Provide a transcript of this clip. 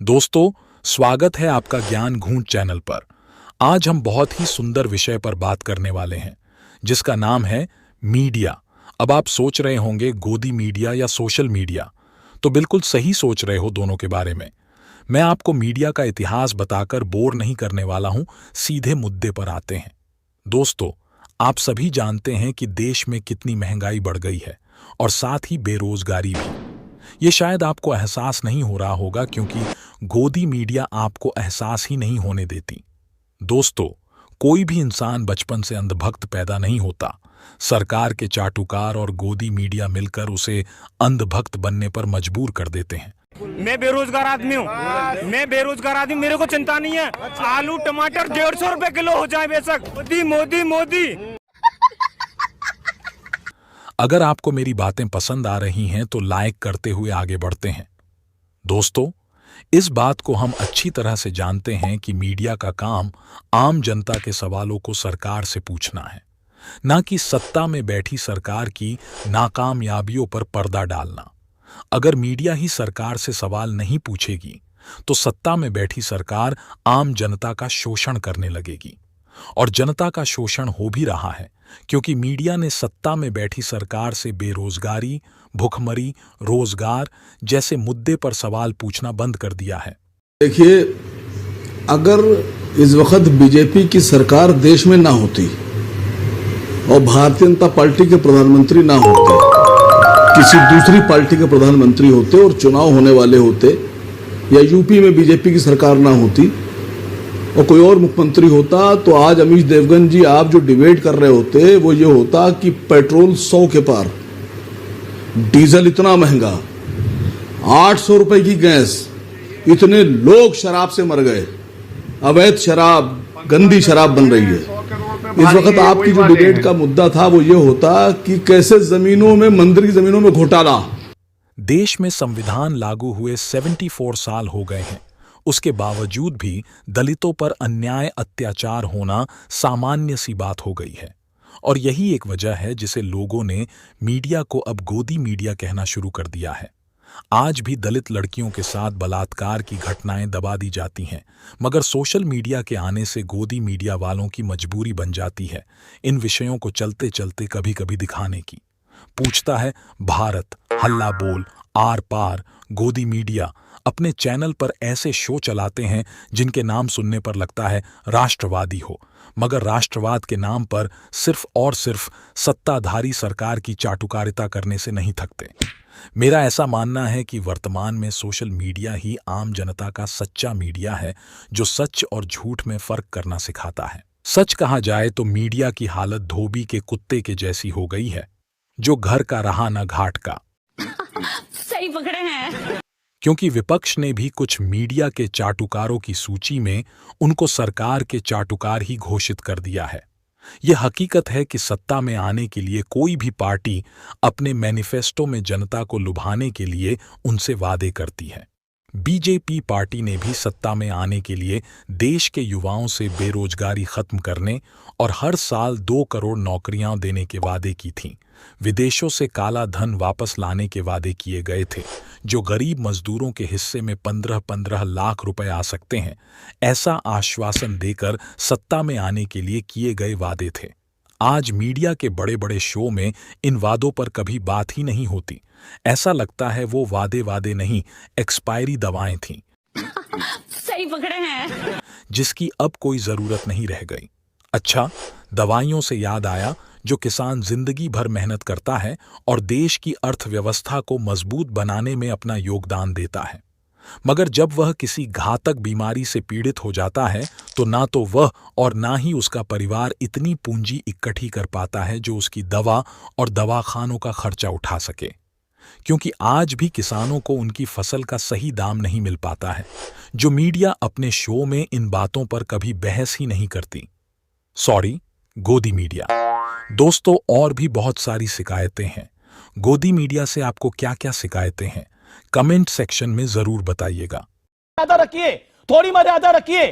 दोस्तों, स्वागत है आपका ज्ञान घूंट चैनल पर। आज हम बहुत ही सुंदर विषय पर बात करने वाले हैं, जिसका नाम है मीडिया। अब आप सोच रहे होंगे गोदी मीडिया या सोशल मीडिया, तो बिल्कुल सही सोच रहे हो दोनों के बारे में। मैं आपको मीडिया का इतिहास बताकर बोर नहीं करने वाला हूं, सीधे मुद्दे पर आते हैं। दोस्तों, आप सभी जानते हैं कि देश में कितनी महंगाई बढ़ गई है और साथ ही बेरोजगारी भी। ये शायद आपको एहसास नहीं हो रहा होगा, क्योंकि गोदी मीडिया आपको एहसास ही नहीं होने देती। दोस्तों, कोई भी इंसान बचपन से अंधभक्त पैदा नहीं होता। सरकार के चाटुकार और गोदी मीडिया मिलकर उसे अंधभक्त बनने पर मजबूर कर देते हैं। मैं बेरोजगार आदमी हूँ। मेरे को चिंता नहीं है। आलू टमाटर 150 रुपए किलो हो जाए बेशक। मोदी मोदी मोदी। अगर आपको मेरी बातें पसंद आ रही हैं तो लाइक करते हुए आगे बढ़ते हैं। दोस्तों, इस बात को हम अच्छी तरह से जानते हैं कि मीडिया का काम आम जनता के सवालों को सरकार से पूछना है, ना कि सत्ता में बैठी सरकार की नाकामयाबियों पर पर्दा डालना। अगर मीडिया ही सरकार से सवाल नहीं पूछेगी, तो सत्ता में बैठी सरकार आम जनता का शोषण करने लगेगी। और जनता का शोषण हो भी रहा है, क्योंकि मीडिया ने सत्ता में बैठी सरकार से बेरोजगारी, भुखमरी, रोजगार जैसे मुद्दे पर सवाल पूछना बंद कर दिया है। देखिए, अगर इस वक्त बीजेपी की सरकार देश में ना होती और भारतीय जनता पार्टी के प्रधानमंत्री ना होते, किसी दूसरी पार्टी के प्रधानमंत्री होते और चुनाव होने वाले होते, या यूपी में बीजेपी की सरकार ना होती और कोई और मुख्यमंत्री होता, तो आज अमीश देवगन जी आप जो डिबेट कर रहे होते वो ये होता कि पेट्रोल 100 के पार, डीजल इतना महंगा, 800 रुपए की गैस, इतने लोग शराब से मर गए, अवैध शराब, गंदी शराब बन रही है। इस वक्त आपकी जो डिबेट का मुद्दा था वो ये होता कि कैसे जमीनों में, मंदिर की जमीनों में घोटाला। देश में संविधान लागू हुए 74 साल हो गए हैं, उसके बावजूद भी दलितों पर अन्याय अत्याचार होना सामान्य सी बात हो गई है। और यही एक वजह है जिसे लोगों ने मीडिया को अब गोदी मीडिया कहना शुरू कर दिया है। आज भी दलित लड़कियों के साथ बलात्कार की घटनाएं दबा दी जाती हैं, मगर सोशल मीडिया के आने से गोदी मीडिया वालों की मजबूरी बन जाती है इन विषयों को चलते चलते कभी कभी दिखाने की। पूछता है भारत, हल्ला बोल, आर पार, गोदी मीडिया अपने चैनल पर ऐसे शो चलाते हैं जिनके नाम सुनने पर लगता है राष्ट्रवादी हो, मगर राष्ट्रवाद के नाम पर सिर्फ और सिर्फ सत्ताधारी सरकार की चाटुकारिता करने से नहीं थकते। मेरा ऐसा मानना है कि वर्तमान में सोशल मीडिया ही आम जनता का सच्चा मीडिया है, जो सच और झूठ में फर्क करना सिखाता है। सच कहा जाए तो मीडिया की हालत धोबी के कुत्ते के जैसी हो गई है, जो घर का रहा न घाट का। सही पकड़े हैं। क्योंकि विपक्ष ने भी कुछ मीडिया के चाटुकारों की सूची में उनको सरकार के चाटुकार ही घोषित कर दिया है। यह हकीकत है कि सत्ता में आने के लिए कोई भी पार्टी अपने मैनिफेस्टो में जनता को लुभाने के लिए उनसे वादे करती है। बीजेपी पार्टी ने भी सत्ता में आने के लिए देश के युवाओं से बेरोजगारी खत्म करने और हर साल 2 करोड़ नौकरियां देने के वादे की थीं। विदेशों से काला धन वापस लाने के वादे किए गए थे, जो गरीब मजदूरों के हिस्से में 15-15 लाख रुपए आ सकते हैं, ऐसा आश्वासन देकर सत्ता में आने के लिए किए गए वादे थे। आज मीडिया के बड़े बड़े शो में इन वादों पर कभी बात ही नहीं होती। ऐसा लगता है वो वादे नहीं, एक्सपायरी दवाएं थीं। सही पकड़े हैं। जिसकी अब कोई जरूरत नहीं रह गई। अच्छा, दवाइयों से याद आया, जो किसान जिंदगी भर मेहनत करता है और देश की अर्थव्यवस्था को मजबूत बनाने में अपना योगदान देता है, मगर जब वह किसी घातक बीमारी से पीड़ित हो जाता है, तो ना तो वह और ना ही उसका परिवार इतनी पूंजी इकट्ठी कर पाता है जो उसकी दवा और दवाखानों का खर्चा उठा सके। क्योंकि आज भी किसानों को उनकी फसल का सही दाम नहीं मिल पाता है, जो मीडिया अपने शो में इन बातों पर कभी बहस ही नहीं करती। सॉरी, गोदी मीडिया। दोस्तों, और भी बहुत सारी शिकायतें हैं। गोदी मीडिया से आपको क्या क्या शिकायतें हैं, कमेंट सेक्शन में जरूर बताइएगा। रखिए, थोड़ी मर्यादा रखिए।